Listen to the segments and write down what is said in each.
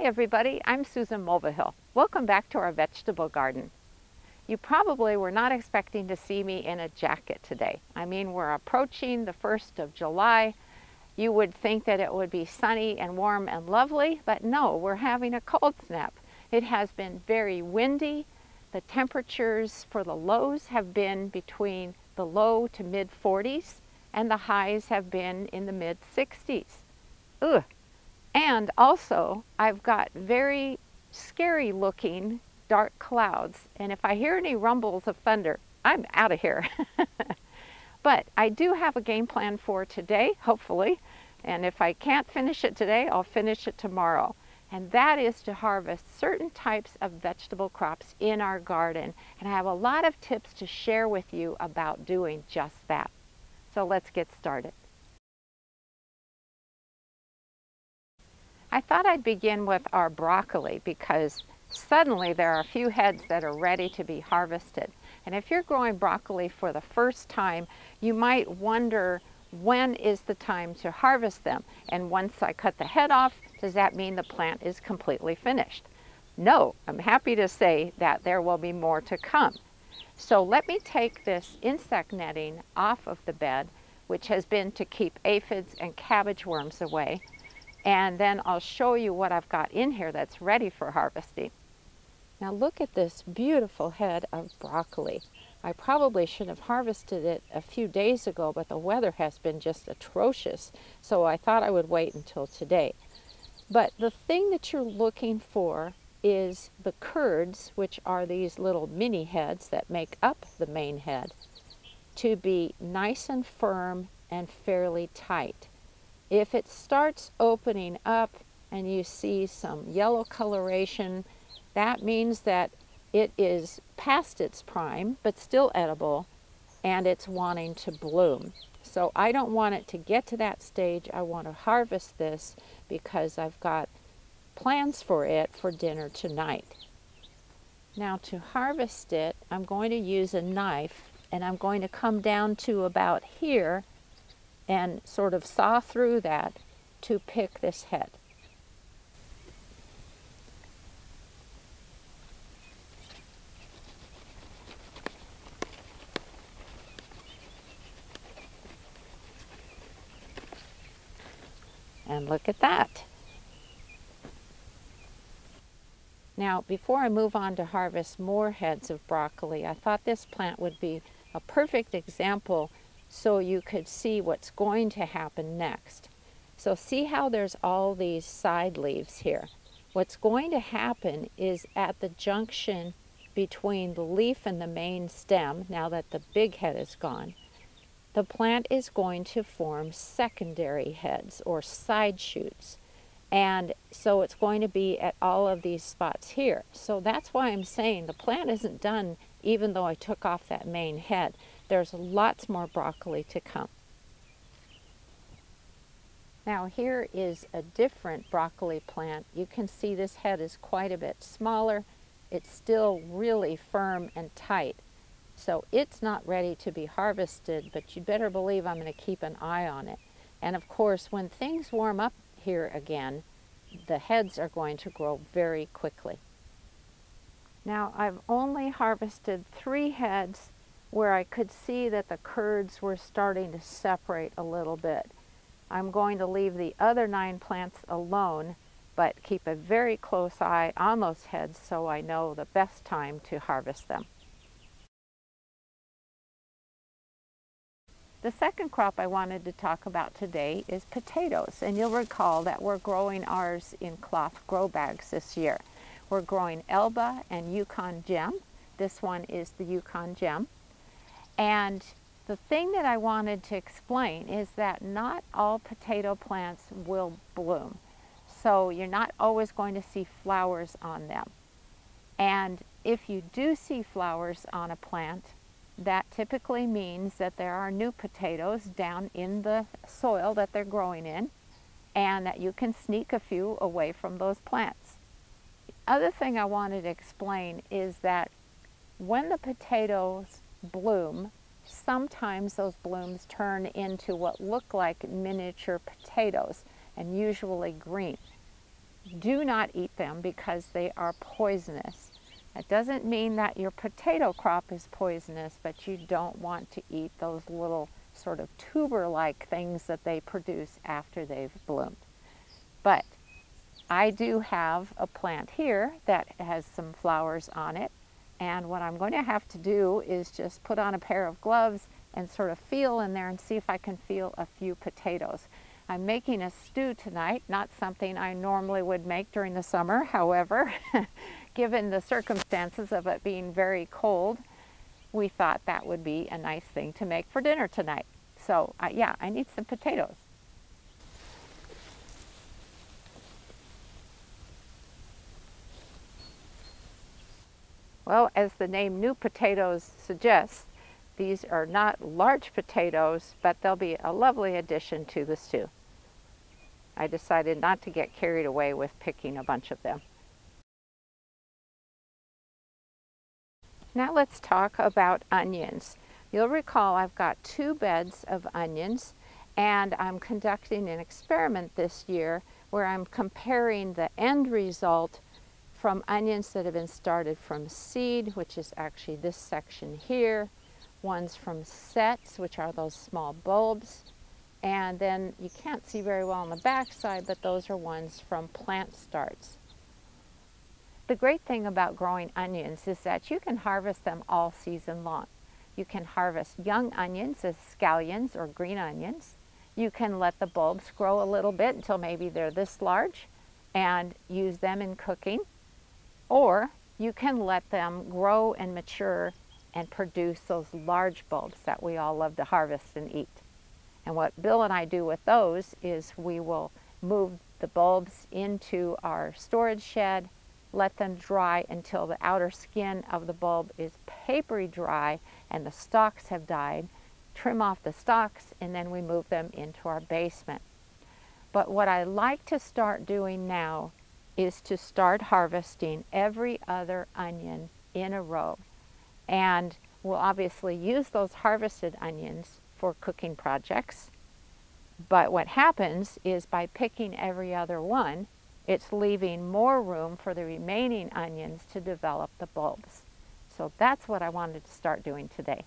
Hi everybody, I'm Susan Mulvihill. Welcome back to our vegetable garden. You probably were not expecting to see me in a jacket today. I mean, we're approaching the 1st of July. You would think that it would be sunny and warm and lovely, but no, we're having a cold snap. It has been very windy. The temperatures for the lows have been between the low to mid 40s and the highs have been in the mid 60s. Ugh. And also, I've got very scary looking dark clouds, and if I hear any rumbles of thunder, I'm out of here. But I do have a game plan for today, hopefully, and if I can't finish it today, I'll finish it tomorrow. And that is to harvest certain types of vegetable crops in our garden, and I have a lot of tips to share with you about doing just that. So let's get started. I thought I'd begin with our broccoli because suddenly there are a few heads that are ready to be harvested. And if you're growing broccoli for the first time, you might wonder, when is the time to harvest them? And once I cut the head off, does that mean the plant is completely finished? No, I'm happy to say that there will be more to come. So let me take this insect netting off of the bed, which has been to keep aphids and cabbage worms away. And then I'll show you what I've got in here that's ready for harvesting. Now look at this beautiful head of broccoli. I probably should have harvested it a few days ago, but the weather has been just atrocious, so I thought I would wait until today. But the thing that you're looking for is the curds, which are these little mini heads that make up the main head, to be nice and firm and fairly tight. If it starts opening up and you see some yellow coloration, that means that it is past its prime, but still edible, and it's wanting to bloom. So I don't want it to get to that stage. I want to harvest this because I've got plans for it for dinner tonight. Now to harvest it, I'm going to use a knife, and I'm going to come down to about here and sort of saw through that to pick this head. And look at that. Now, before I move on to harvest more heads of broccoli, I thought this plant would be a perfect example so you could see what's going to happen next. So see how there's all these side leaves here. What's going to happen is at the junction between the leaf and the main stem, now that the big head is gone, the plant is going to form secondary heads or side shoots. And so it's going to be at all of these spots here. So that's why I'm saying the plant isn't done even though I took off that main head. There's lots more broccoli to come. Now here is a different broccoli plant. You can see this head is quite a bit smaller. It's still really firm and tight. So it's not ready to be harvested, but you'd better believe I'm going to keep an eye on it. And of course, when things warm up here again, the heads are going to grow very quickly. Now I've only harvested 3 heads where I could see that the curds were starting to separate a little bit. I'm going to leave the other 9 plants alone, but keep a very close eye on those heads so I know the best time to harvest them. The second crop I wanted to talk about today is potatoes, and you'll recall that we're growing ours in cloth grow bags this year. We're growing Elba and Yukon Gem. This one is the Yukon Gem. And the thing that I wanted to explain is that not all potato plants will bloom. So you're not always going to see flowers on them. And if you do see flowers on a plant, that typically means that there are new potatoes down in the soil that they're growing in, and that you can sneak a few away from those plants. The other thing I wanted to explain is that when the potatoes bloom, sometimes those blooms turn into what look like miniature potatoes, and usually green. do not eat them because they are poisonous. That doesn't mean that your potato crop is poisonous, but you don't want to eat those little sort of tuber-like things that they produce after they've bloomed. But I do have a plant here that has some flowers on it, and what I'm going to have to do is just put on a pair of gloves and sort of feel in there and see if I can feel a few potatoes. I'm making a stew tonight, not something I normally would make during the summer. However, given the circumstances of it being very cold, we thought that would be a nice thing to make for dinner tonight. So yeah, I need some potatoes. Well, as the name new potatoes suggests, these are not large potatoes, but they'll be a lovely addition to the stew. I decided not to get carried away with picking a bunch of them. Now let's talk about onions. You'll recall I've got 2 beds of onions, and I'm conducting an experiment this year where I'm comparing the end result from onions that have been started from seed, which is actually this section here, ones from sets, which are those small bulbs, and then you can't see very well on the back side, but those are ones from plant starts. The great thing about growing onions is that you can harvest them all season long. You can harvest young onions as scallions or green onions. You can let the bulbs grow a little bit until maybe they're this large and use them in cooking. Or you can let them grow and mature and produce those large bulbs that we all love to harvest and eat. And what Bill and I do with those is we will move the bulbs into our storage shed, let them dry until the outer skin of the bulb is papery dry and the stalks have died, trim off the stalks, and then we move them into our basement. But what I like to start doing now is to start harvesting every other onion in a row. And we'll obviously use those harvested onions for cooking projects. But what happens is by picking every other one, it's leaving more room for the remaining onions to develop the bulbs. So that's what I wanted to start doing today.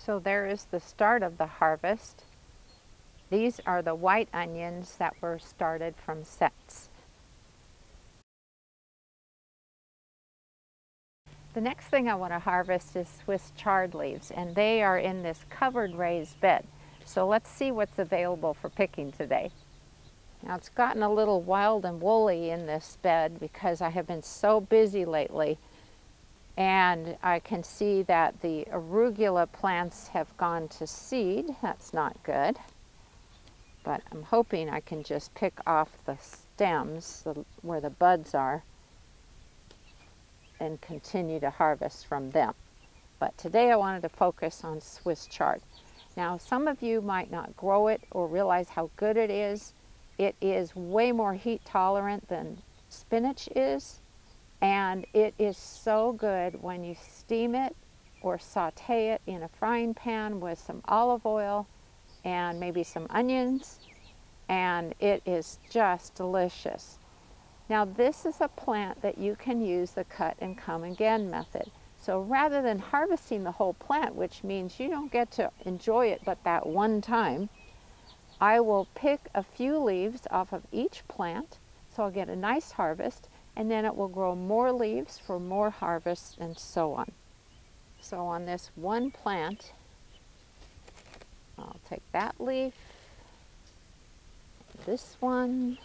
So there is the start of the harvest. These are the white onions that were started from sets. The next thing I want to harvest is Swiss chard leaves, and they are in this covered raised bed. So let's see what's available for picking today. Now it's gotten a little wild and woolly in this bed because I have been so busy lately. And I can see that the arugula plants have gone to seed. That's not good. But I'm hoping I can just pick off the stems where the buds are and continue to harvest from them. But today I wanted to focus on Swiss chard. Now some of you might not grow it or realize how good it is. It is way more heat tolerant than spinach is. And it is so good when you steam it or saute it in a frying pan with some olive oil and maybe some onions, and it is just delicious. Now this is a plant that you can use the cut and come again method. So rather than harvesting the whole plant, which means you don't get to enjoy it but that one time, I will pick a few leaves off of each plant, so I'll get a nice harvest, and then it will grow more leaves for more harvests and so on. So on this one plant, I'll take that leaf, this one,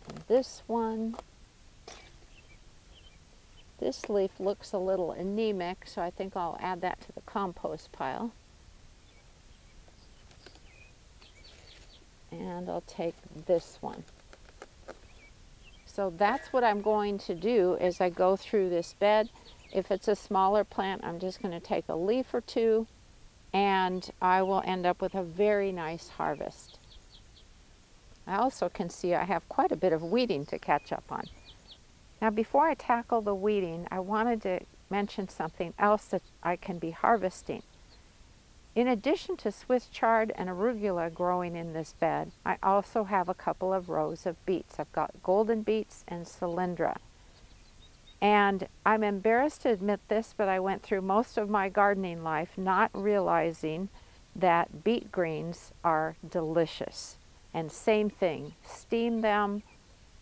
and this one. This leaf looks a little anemic, so I think I'll add that to the compost pile. And I'll take this one. So that's what I'm going to do as I go through this bed. If it's a smaller plant, I'm just going to take a leaf or two, and I will end up with a very nice harvest. I also can see I have quite a bit of weeding to catch up on. Now, before I tackle the weeding, I wanted to mention something else that I can be harvesting. In addition to Swiss chard and arugula growing in this bed, I also have a couple of rows of beets. I've got golden beets and cylindra. And I'm embarrassed to admit this, but I went through most of my gardening life not realizing that beet greens are delicious. And same thing, steam them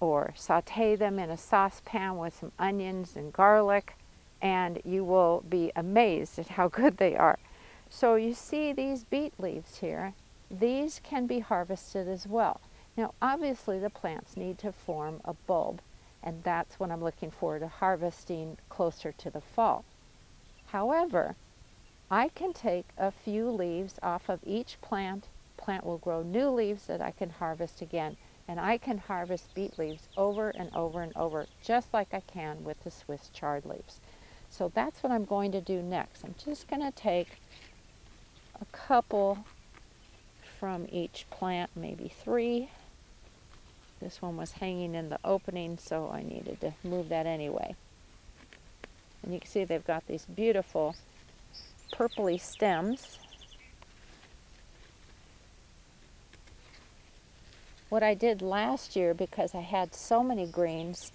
or saute them in a saucepan with some onions and garlic, and you will be amazed at how good they are. So you see these beet leaves here, these can be harvested as well. Now obviously the plants need to form a bulb, and that's what I'm looking forward to harvesting closer to the fall. However, I can take a few leaves off of each plant. Plant will grow new leaves that I can harvest again, and I can harvest beet leaves over and over and over, just like I can with the Swiss chard leaves. So that's what I'm going to do next. I'm just going to take a couple from each plant, maybe 3. This one was hanging in the opening, so I needed to move that anyway. And you can see they've got these beautiful purpley stems. What I did last year, because I had so many greens,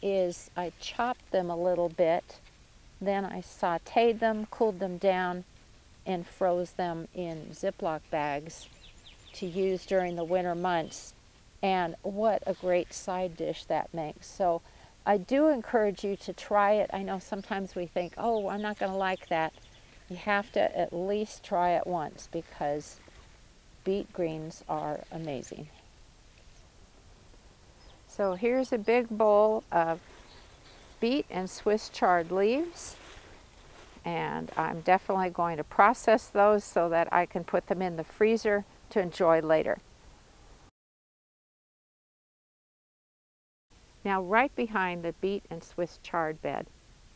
is I chopped them a little bit, then I sauteed them, cooled them down, and froze them in Ziploc bags to use during the winter months. And what a great side dish that makes. So I do encourage you to try it. I know sometimes we think, oh, I'm not going to like that. You have to at least try it once, because beet greens are amazing. So here's a big bowl of beet and Swiss chard leaves, and I'm definitely going to process those so that I can put them in the freezer to enjoy later. Now right behind the beet and Swiss chard bed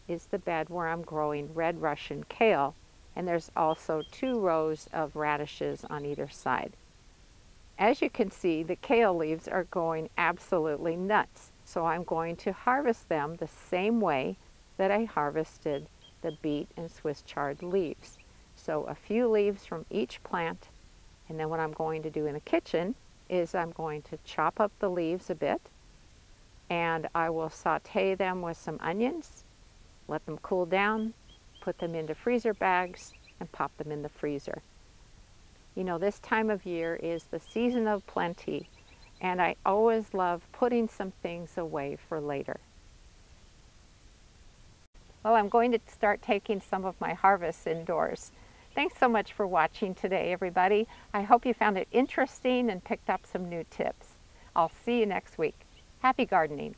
is the bed where I'm growing red Russian kale, and there's also 2 rows of radishes on either side. As you can see, the kale leaves are going absolutely nuts, so I'm going to harvest them the same way that I harvested the beet and Swiss chard leaves. So a few leaves from each plant, and then what I'm going to do in the kitchen is I'm going to chop up the leaves a bit, and I will saute them with some onions, let them cool down, put them into freezer bags, and pop them in the freezer. You know, this time of year is the season of plenty, and I always love putting some things away for later. Well, I'm going to start taking some of my harvests indoors. Thanks so much for watching today, everybody. I hope you found it interesting and picked up some new tips. I'll see you next week. Happy gardening.